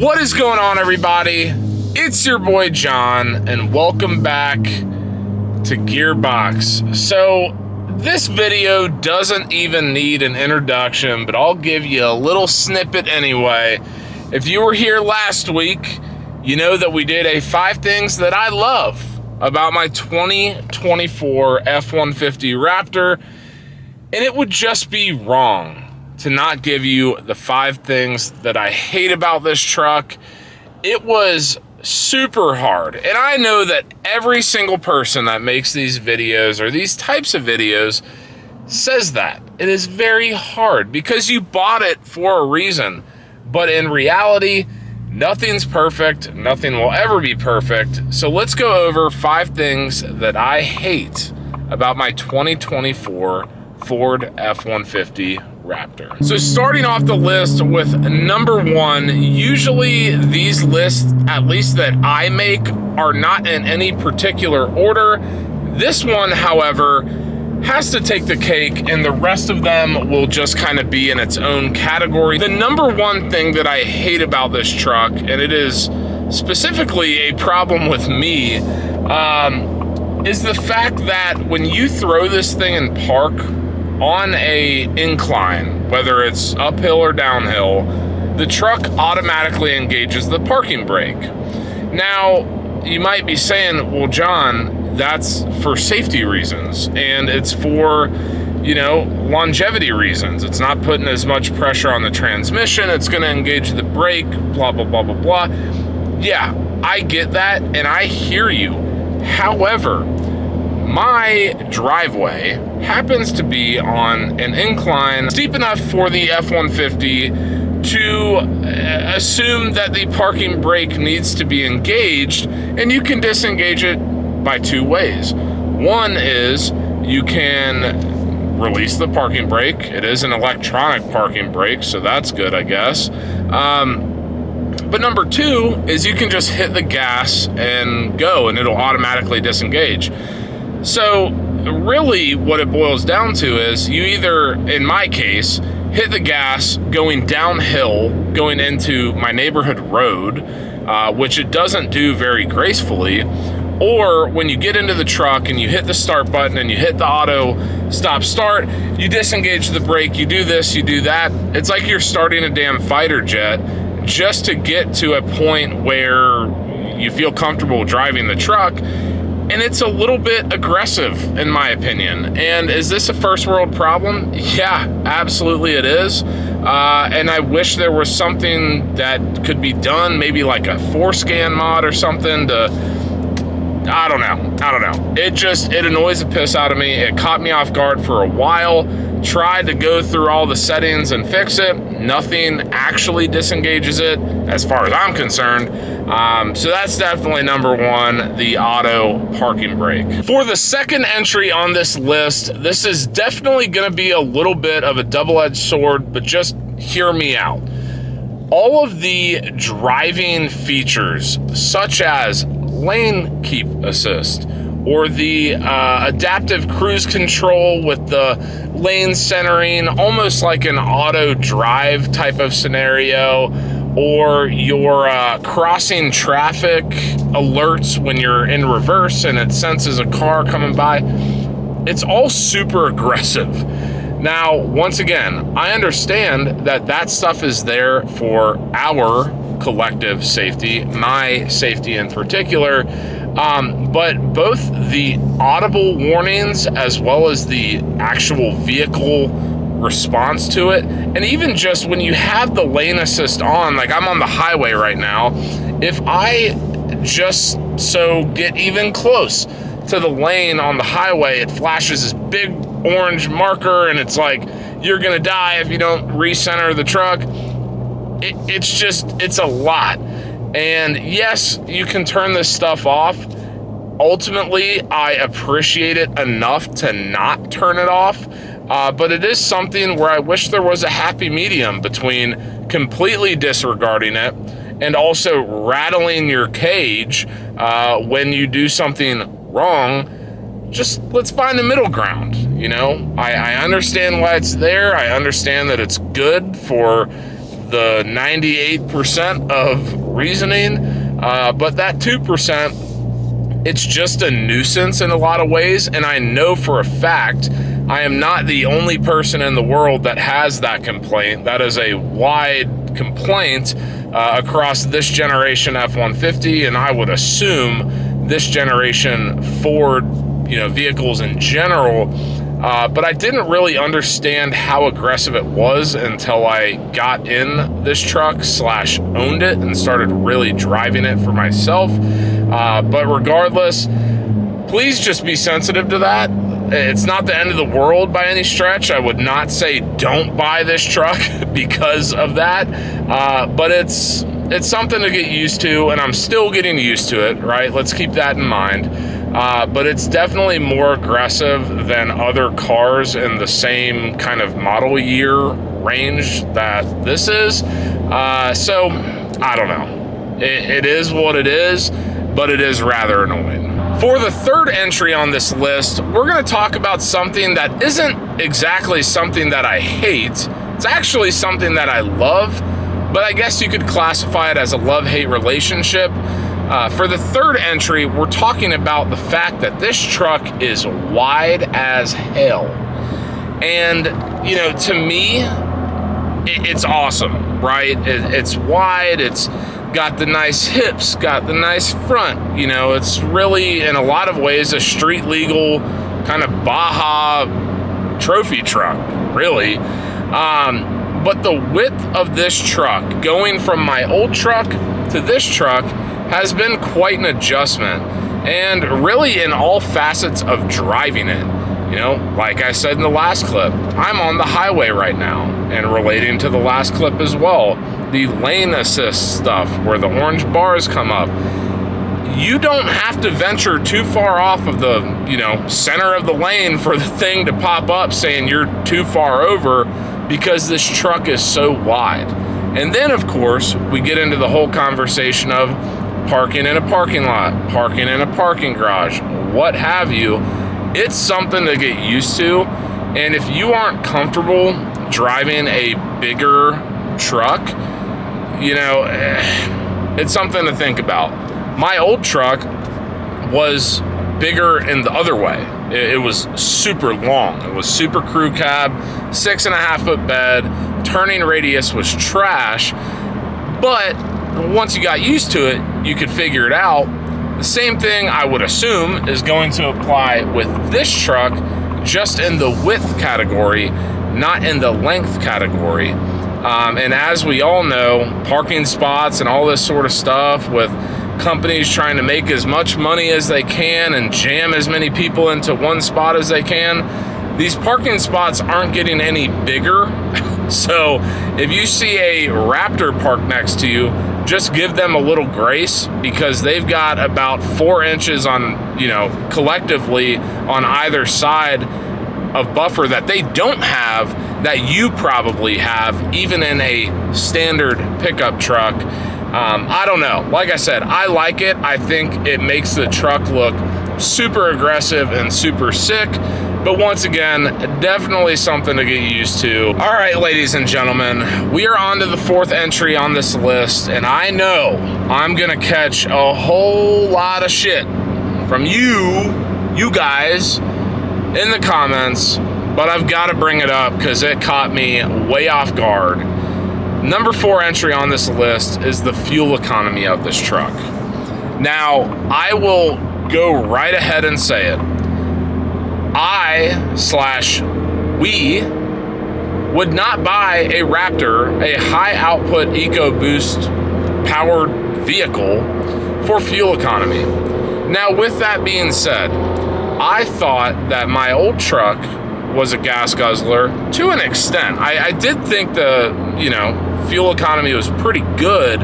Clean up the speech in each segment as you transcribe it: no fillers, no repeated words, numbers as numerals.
What is going on, everybody? It's your boy John, and welcome back to Gearbox. So this video doesn't even need an introduction, but I'll give you a little snippet anyway. If you were here last week, you know that we did a 5 things that I love about my 2024 F150 Raptor, and it would just be wrong to not give you the 5 things that I hate about this truck. It was super hard, and I know that every single person that makes these videos or these types of videos says that. It is very hard because you bought it for a reason, but in reality, nothing's perfect. Nothing will ever be perfect. So let's go over 5 things that I hate about my 2024 Ford F-150 Raptor. So starting off the list with number 1, usually these lists, at least that I make, are not in any particular order. This one, however, has to take the cake, and the rest of them will just kind of be in its own category. The number 1 thing that I hate about this truck, and it is specifically a problem with me, is the fact that when you throw this thing in park on a incline, whether it's uphill or downhill, the truck automatically engages the parking brake. Now, you might be saying, well, John, that's for safety reasons, and it's for, you know, longevity reasons. It's not putting as much pressure on the transmission. It's going to engage the brake, blah, blah, blah, blah, blah. Yeah, I get that, and I hear you. However, my driveway happens to be on an incline steep enough for the F-150 to assume that the parking brake needs to be engaged, and you can disengage it by 2 ways. One is you can release the parking brake. It is an electronic parking brake, so that's good, I guess. But number 2 is you can just hit the gas and go, and it'll automatically disengage. So really what it boils down to is you either, in my case, hit the gas going downhill, going into my neighborhood road, which it doesn't do very gracefully, or when you get into the truck and you hit the start button and you hit the auto stop start, you disengage the brake, you do this, you do that. It's like you're starting a damn fighter jet just to get to a point where you feel comfortable driving the truck. And it's a little bit aggressive, in my opinion. And is this a first world problem? Yeah, absolutely it is. And I wish there was something that could be done, maybe like a forescan mod or something to, I don't know. It annoys the piss out of me. It caught me off guard for a while. Tried to go through all the settings and fix it. Nothing actually disengages it, as far as I'm concerned. So that's definitely number 1, the auto parking brake. For the second entry on this list, this is definitely going to be a little bit of a double-edged sword, but just hear me out. All of the driving features, such as lane keep assist, or the adaptive cruise control with the lane centering, almost like an auto drive type of scenario, or your crossing traffic alerts when you're in reverse and it senses a car coming by. It's all super aggressive. Now, once again, I understand that that stuff is there for our collective safety, my safety in particular, but both the audible warnings as well as the actual vehicle response to it, and even just when you have the lane assist on, like I'm on the highway right now, if I just get even close to the lane on the highway, it flashes this big orange marker, and it's like, you're gonna die if you don't recenter the truck. It's a lot. And yes, you can turn this stuff off. Ultimately, I appreciate it enough to not turn it off. But it is something where I wish there was a happy medium between completely disregarding it and also rattling your cage when you do something wrong. Just let's find the middle ground, you know? I understand why it's there. I understand that it's good for the 98% of reasoning, but that 2%, it's just a nuisance in a lot of ways. And I know for a fact I am not the only person in the world that has that complaint. That is a wide complaint across this generation F-150, and I would assume this generation Ford, vehicles in general. But I didn't really understand how aggressive it was until I got in this truck / owned it and started really driving it for myself. But regardless, please just be sensitive to that. It's not the end of the world by any stretch. I would not say don't buy this truck because of that. But it's something to get used to, and I'm still getting used to it, right? Let's keep that in mind. But it's definitely more aggressive than other cars in the same kind of model year range that this is. So I don't know. It is what it is, but it is rather annoying. For the third entry on this list, we're going to talk about something that isn't exactly something that I hate. It's actually something that I love, but I guess you could classify it as a love-hate relationship. For the third entry, we're talking about the fact that this truck is wide as hell. And, to me, it's awesome, right? It's wide, it's got the nice hips, got the nice front. It's really, in a lot of ways, a street legal kind of Baja trophy truck, really. But the width of this truck, going from my old truck to this truck, has been quite an adjustment, and really in all facets of driving it. Like I said in the last clip, I'm on the highway right now, and relating to the last clip as well, the lane assist stuff where the orange bars come up, you don't have to venture too far off of the, center of the lane for the thing to pop up saying you're too far over, because this truck is so wide. And then, of course, we get into the whole conversation of parking in a parking lot, parking in a parking garage, what have you. It's something to get used to. And if you aren't comfortable driving a bigger truck, it's something to think about. My old truck was bigger in the other way. It was super long. It was super crew cab, 6.5 foot bed, turning radius was trash. But once you got used to it, you could figure it out. The same thing, I would assume, is going to apply with this truck, just in the width category, not in the length category. And as we all know, parking spots and all this sort of stuff, with companies trying to make as much money as they can and jam as many people into one spot as they can, these parking spots aren't getting any bigger. So if you see a Raptor parked next to you, just give them a little grace, because they've got about 4 inches on, collectively on either side of buffer that they don't have, that you probably have, even in a standard pickup truck. I don't know. Like I said, I like it. I think it makes the truck look super aggressive and super sick. But once again, definitely something to get used to. All right, ladies and gentlemen, we are on to the fourth entry on this list, and I know I'm gonna catch a whole lot of shit from you guys in the comments, but I've got to bring it up because it caught me way off guard. Number 4 entry on this list is the fuel economy of this truck. Now, I will go right ahead and say it. We would not buy a Raptor, a high output EcoBoost powered vehicle, for fuel economy. Now, with that being said, I thought that my old truck was a gas guzzler to an extent. I did think the, fuel economy was pretty good,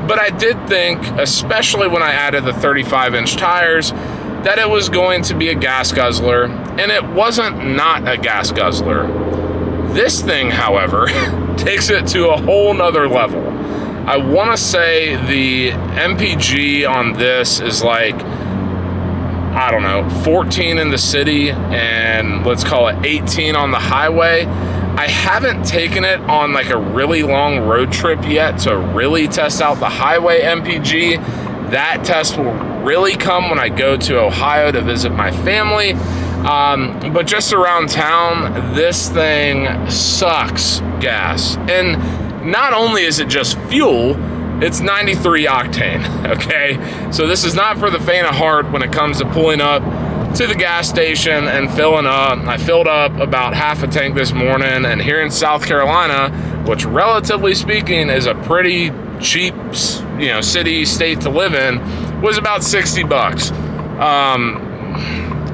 but I did think, especially when I added the 35-inch tires, that it was going to be a gas guzzler, and it wasn't not a gas guzzler. This thing, however, takes it to a whole nother level. I want to say the MPG on this is like, I don't know, 14 in the city and let's call it 18 on the highway. I haven't taken it on like a really long road trip yet to really test out the highway MPG. That test will really come when I go to Ohio to visit my family. But just around town, this thing sucks gas. And not only is it just fuel, it's 93 octane, okay? So this is not for the faint of heart when it comes to pulling up to the gas station and filling up. I filled up about half a tank this morning, and here in South Carolina, which relatively speaking is a pretty cheap, city, state to live in, was about 60 bucks.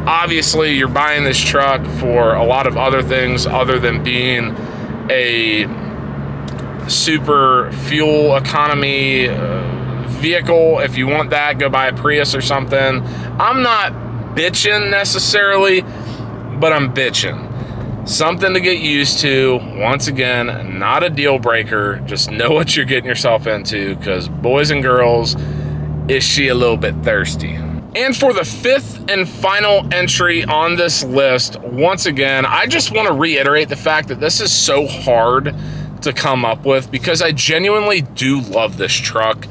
Obviously, you're buying this truck for a lot of other things other than being a super fuel economy vehicle. If you want that, go buy a Prius or something. I'm not bitching necessarily, but I'm bitching. Something to get used to. Once again, not a deal breaker. Just know what you're getting yourself into, because boys and girls, is she a little bit thirsty? And for the fifth and final entry on this list, once again, I just want to reiterate the fact that this is so hard to come up with, because I genuinely do love this truck.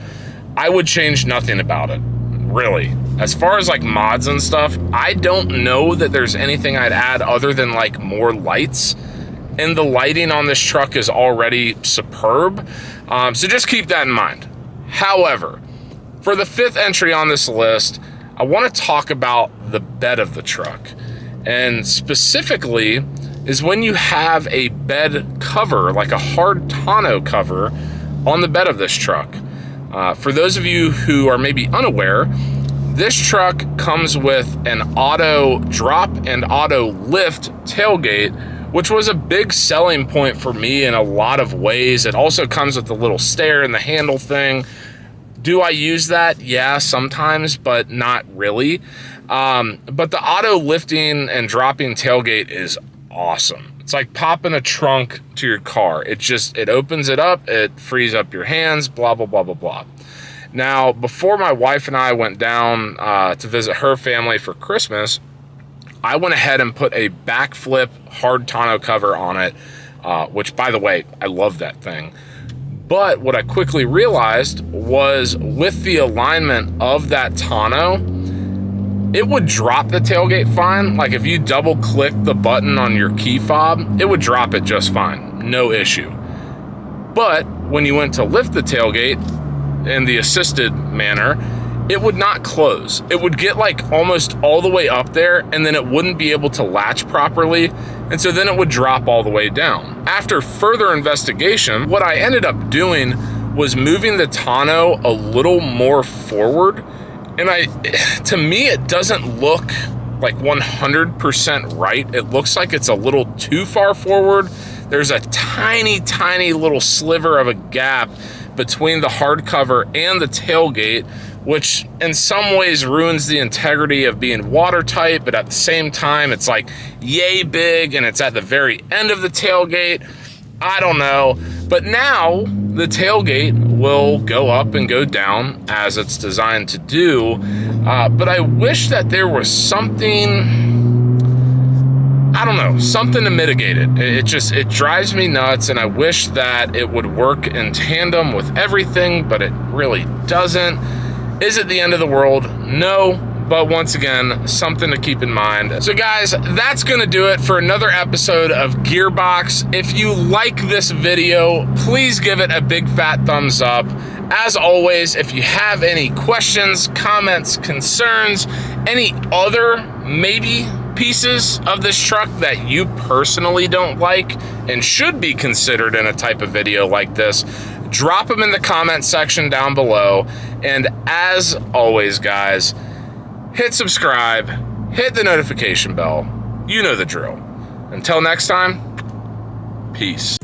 I would change nothing about it, really. As far as like mods and stuff, I don't know that there's anything I'd add other than like more lights. And the lighting on this truck is already superb. So just keep that in mind. However, for the fifth entry on this list, I want to talk about the bed of the truck. And specifically is when you have a bed cover, like a hard tonneau cover on the bed of this truck. For those of you who are maybe unaware, this truck comes with an auto drop and auto lift tailgate, which was a big selling point for me in a lot of ways. It also comes with the little stair and the handle thing. Do I use that? Yeah, sometimes, but not really. But the auto lifting and dropping tailgate is awesome. It's like popping a trunk to your car. It opens it up, it frees up your hands, blah, blah, blah, blah, blah. Now, before my wife and I went down to visit her family for Christmas, I went ahead and put a backflip hard tonneau cover on it, which, by the way, I love that thing. But what I quickly realized was with the alignment of that tonneau, it would drop the tailgate fine. Like if you double click the button on your key fob, it would drop it just fine, no issue. But when you went to lift the tailgate in the assisted manner, it would not close. It would get like almost all the way up there, and then it wouldn't be able to latch properly. And so then it would drop all the way down. After further investigation, what I ended up doing was moving the tonneau a little more forward. And to me, it doesn't look like 100% right. It looks like it's a little too far forward. There's a tiny, tiny little sliver of a gap between the hardcover and the tailgate, which in some ways ruins the integrity of being watertight, but at the same time, it's like yay big and it's at the very end of the tailgate. I don't know. But now the tailgate will go up and go down as it's designed to do. But I wish that there was something, I don't know, something to mitigate it. It drives me nuts, and I wish that it would work in tandem with everything, but it really doesn't. Is it the end of the world? No, but once again, something to keep in mind. So guys, that's gonna do it for another episode of Gearbox. If you like this video, please give it a big fat thumbs up. As always, if you have any questions, comments, concerns, any other maybe pieces of this truck that you personally don't like and should be considered in a type of video like this, drop them in the comment section down below. And as always, guys, hit subscribe, hit the notification bell. You know the drill. Until next time, peace.